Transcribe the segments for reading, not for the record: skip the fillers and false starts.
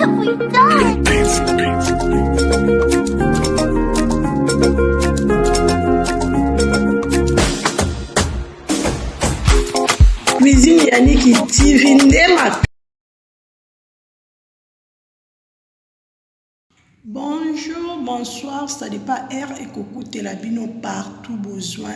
have we done? Cuisine Yannick TV Ndema. Bonjour, bonsoir, ça dépend R et Kokoute la bino partout besoin.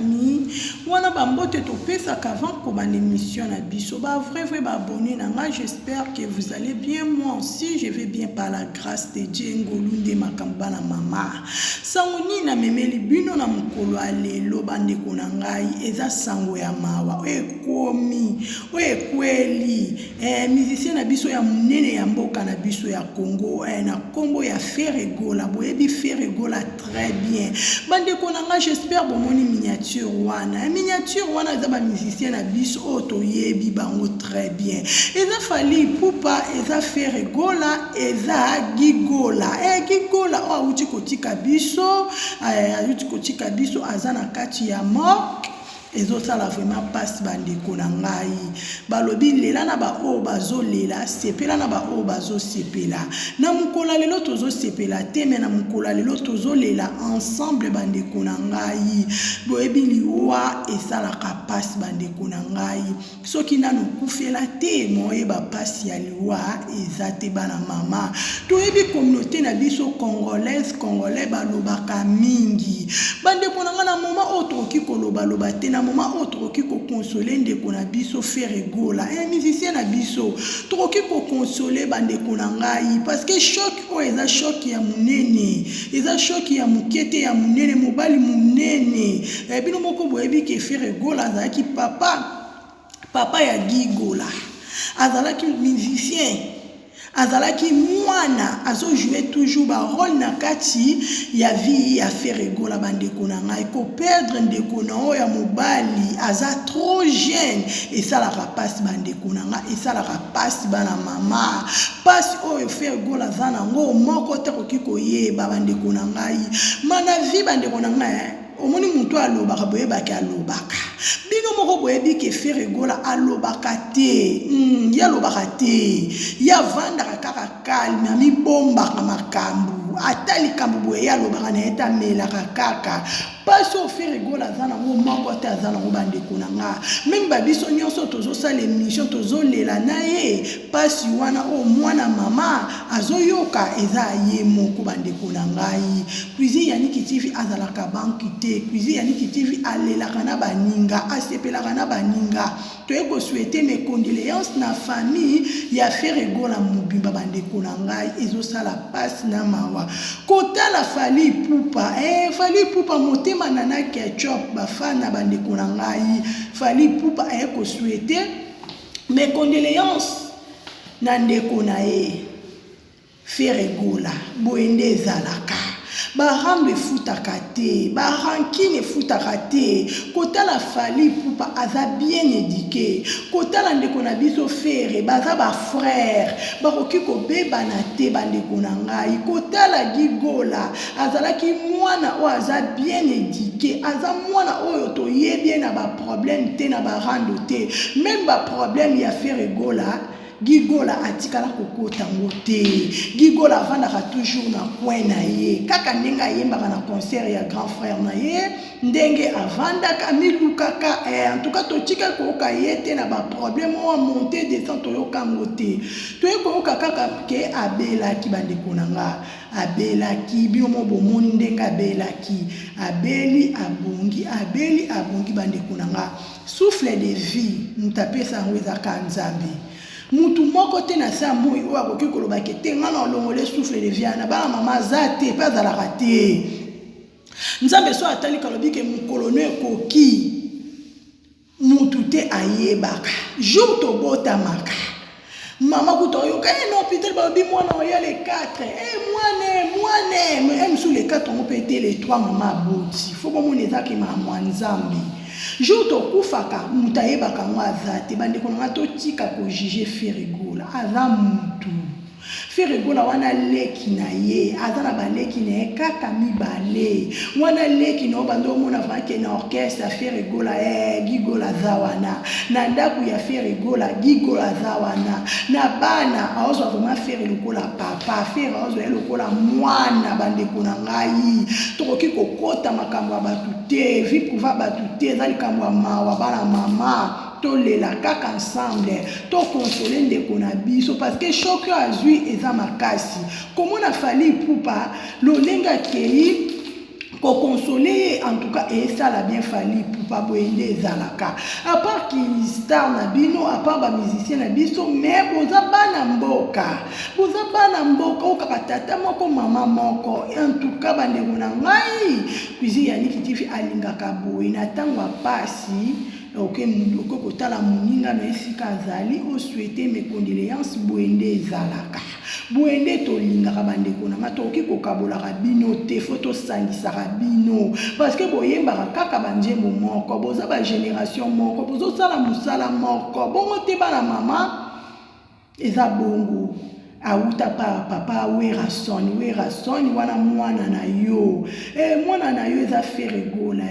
Wana bambote topesa qu'avant comme une émission na biso ba vrai abonné na nga, j'espère que vous allez bien. Moi aussi je vais bien par la grâce de Dieu. Ngolunde makamba na mama sangoni na memeli bino na mukolo alelo bande konangai eza sango ya mawa ekomi kweli musicien na biso ya munene ya mboka na biso ya Congo na kombo ya Ferregola boyebi Ferregola très bien bande konanga. J'espère bomoni miniature wana eza ba musicien na biso otoyebi bango très bien. Eza Fally Ipupa, eza Ferregola, eza Gigola Gigola o auti kotika biso aza na kati ya mort. ezosala vraiment passe bandeko na ngai balobi lela na ba o bazolela sepela na ba o bazosepela na mukola lelo tozosepela te me na mukola lelo tozolela ensemble bandeko na ngai boyebi liwa esalaka passe bandeko na ngai soki nano kufela te moyeba passe ya liwa eza te bana mama toyebi communauté na biso congolais balobaka mingi bandeko na ngai na moma otoki koloba te na moma otoki ko consoler ndeko na biso Ferregola musicien na biso toki ko consoler bandeko na ngai parce que choc o eza choc ya munene eza choc ya mukete ya munene mobali munene bino moko boyebi ke Ferregola azalaki papa ya Gigola azalaki musicien azalaki mwana azojouer toujours ba rôle na kati ya vie ya Ferregola bandeko na ngai ko perdre ndeko na oya mobali aza trop jeune et ça la rapace bandeko na ngai et ça la rapace bana mama passe oyo Ferregola zana ngo moko te kokiko yeba bandeko na ngai mana vie bandeko na ngai omoni mutu alobaka boyebaki alobaka bino moko boyebi ke Ferregola alobaka te ya alobaka te ya vandaka kaka kalme amibombaka makambu ata likambo boye ya alobaka na eta melaka kaka pasi o Ferregola aza nango moko te aza nango bandeko na nga meme babiso nyonso tozosala émission tozolela na ye pasi wana o mwana mama azoyoka eza ye moko bandeko na ngai. Cuisine Yannick TV azalaka banki te, Cuisine Yannick TV alelaka na baninga asepelaka na baninga toyeko souhaiter mes condoléances na famille ya Ferregola mobimba bandeko na ngai ezosala passe na mawa kotala Fally Ipupa Fally Ipupa motema nana ketchup bafana bandeko na ngai Fally Ipupa ayeko souhaiter mes condoléances na ndeko na ye Ferregola boende ezalaka barambe futaka te barankine futaka te kotala Fally Ipupa aza bien éduqué kotala ndeko na biso Ferre baza ba frère bakoki kobebana te bandeko na ngai kotala Gigola azalaki mwana o aza bien éduqué aza mwana oyo toyebi na ba problème te na ba rando te même ba problème ya Ferregola Gigola atikala kokota ngote Gigola avandaka toujours na coin na ye kaka ndenge ayembaka na concert ya grand frère na ye ndenge avandaka milukaka en tout cas totika koyoka ye te na ba problème o monter descendre toyoka ngote toyoka kaka ke abelaki bandeko na nga abelaki biomo bomoni ndenge abelaki abeli abongi bandeko na nga souffle de vie mutapesa ngo ezaka nzambe mutu moko te na sa moi o akoki koloba ke te ngana olongole souffle de vie na bana mama za te pe azalaka te nzambe so atali kalobi ke mukolone ekoki mutu te ayebaka jour tobotamaka mama kuta oyoka no hôpital balobi mwana oya le 4 mwane sous les 4 on peut être les 3 mama aboti faut bomona ezaki mama nzambe jour tokufaka mutu ayebaka ngo aza te bandeko na nga totika ko juger Ferregola aza mutu Feregola wana leki na ye azana baleki na ye kaka mibale wana leki na obando mona vanke na orchestre Feregola gigola zawana na ndaku ya Feregola gigola zawana na bana aozwa vraiment Fere lokola papa Fere aozwa lokola mwana bandeko na ngai tokoki kokota makambo ya batu te vi pouva batu te eza likambo ya mawa bana mama tolela kaka ensemble to consoler ndeko na biso parce que choc azui eza makasi komona Fally Ipupa lolenga kei ko consoler en tout cas esala bien Fally Ipupa boyende ezalaka à part ki star na bino à part ba musicien na biso mais boza bana mboka okaka tata moko mama moko en tout cas bandeko na ngai kuizi Yannick TV alingaka boye na ntango apasi oke kotala moninga na esika azali osouhaiter mes condoléances boyende ezalaka boyende tolingaka bandeko na nga tokoki kokabolaka bino te fo tosangisaka bino parce que boyembaka kaka banzembo moko boza bagénération moko bozosala mosala moko bongo te bana mama eza bongo auta pa papa Werasoni wana mwana na yo mwana na yo eza Feregola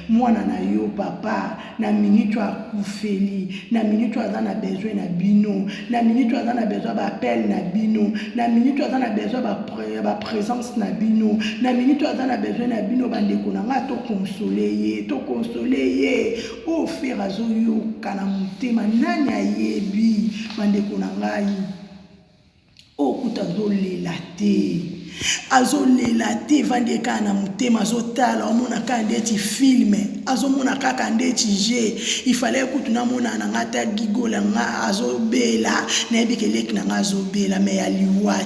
mwana na yo papa na minute akufeli na minute aza na besoin na bino na minute aza na besoin ba appel na bino na minute aza na besoin ba présence na bino na minute aza na besoin na bino bandeko na nga to consoler ye o Fere azoyoka na motema nani ayebi bandeko na ngai okuta azolela te vandeka na mutema azotala omona kaka ndeti filme azomona kaka ndeti je ifale kutu namona na ngata gigola nga azobela na yebike leki na nga azobela me ya liwa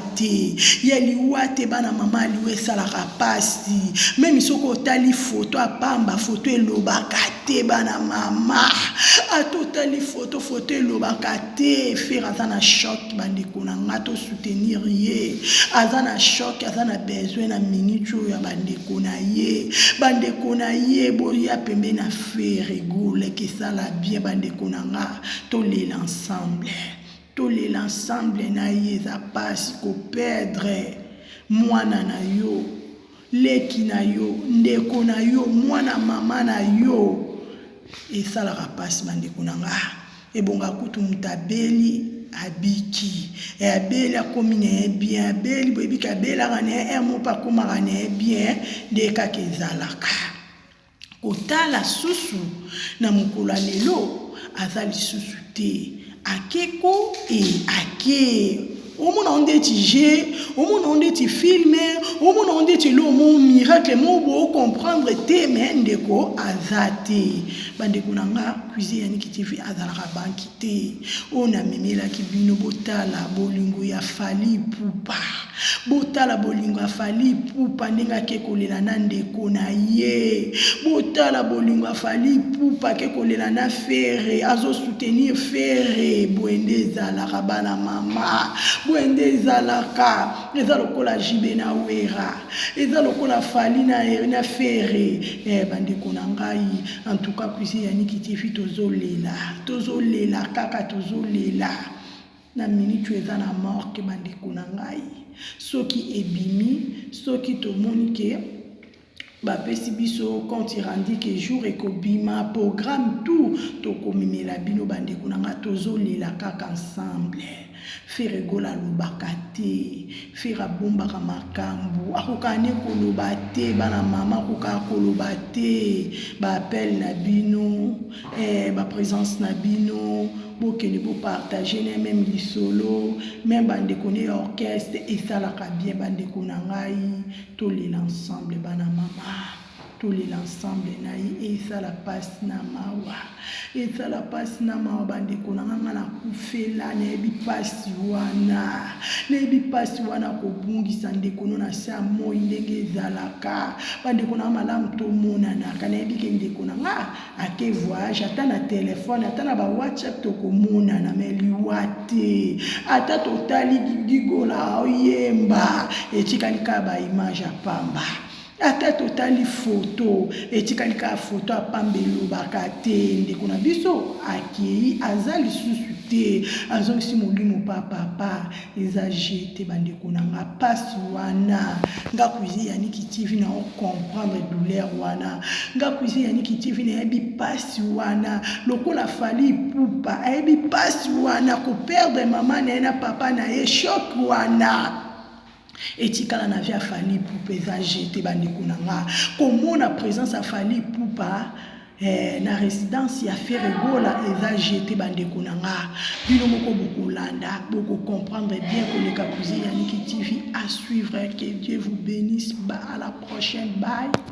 te bana mama liwa esalaka pasi meme soko otali foto apamba foto elobaka te bana mama atotali foto elobaka te Fere aza na choc bandeko na nga to soutenir ye aza na choc aza na besoin na minute oyo ya bandeko na ye boya pembe na Feregola kesala bien bandeko na nga tolela ensemble na ye eza pasi koperdre mwana na yo leki na yo ndeko na yo mwana mama na yo esalaka pasi bandeko na nga ebonga kutu mutabeli abiki abeli akomi na bien abeli boyebika abelaka na mopa akomaka na bien nde kaka ezalaka kotala susu na mokolo lelo aza lisusu te akeko ake omona ondeti je omona ondeti filme omona ondeti lo mo miracle mo bo comprendre te mais ndeko azate bandeko na nga cuisine Yannick TV azalaka banki te ona memelaki bino botala bolingo ya Fally Ipupa botala bolingo ya Fally Ipupa ndenge akekolela na ndeko na ye botala bolingo ya Fally Ipupa akekolela na Fere azo soutenir Fere boende ezalaka bana mama boende ezalaka eza lokola jibe na wera eza lokola Fally na Fere bandeko na ngai en tout cas cuisine Yannick TV tozolela kaka tozolela na minute eza na morke bandeko na ngai soki ebimi soki tomoni ke bapesi biso compte rendu ke jour ekobima programme tout tokomemela bino bandeko na nga tozolela kaka ensemble Feregola alobaka te Fere abombaka makambo akokane koloba te bana mama akoka koloba te baappel na bino baprésence na bino bokende bopartage na même lisolo même bandeko na orchestre esalaka bien bandeko na ngai tolela ensemble bana mama tolela ensemble na ye esala pasi na mawa bandeko na nga na kufela nayebi pasi wana kobungisa ndeko no na se ya moi ndenge ezalaka bandeko na malamu tomonanaka nayebi ke ndeko na nga ake voyage ata na telefone ata na ba WhatsApp tokomonana me liwa te ata totali gigola oyemba etikali ka ba image ya pamba ata totali foto etikali ka foto apambelobaka te ndeko na biso akei aza lisusu te azongisi molimo papa eza jete bandeko na nga pasi wana nga kuizi yaniki tv na ocomprendre douleur wana nga kuizi yaniki tv na yebi pasi wana lokola fali pupa ayebi pasi wana koperdre mama na ye na papa na ye shok wana etikala na vie afali pupa eza jete bandeko na nga komona présence afali pupa na résidence ya Feregola eza jete bandeko na nga bino moko bokolanda bokocomprendre bien koleka kuzi yaniki tv à suivre que Dieu vous bénisse à la prochaine bye.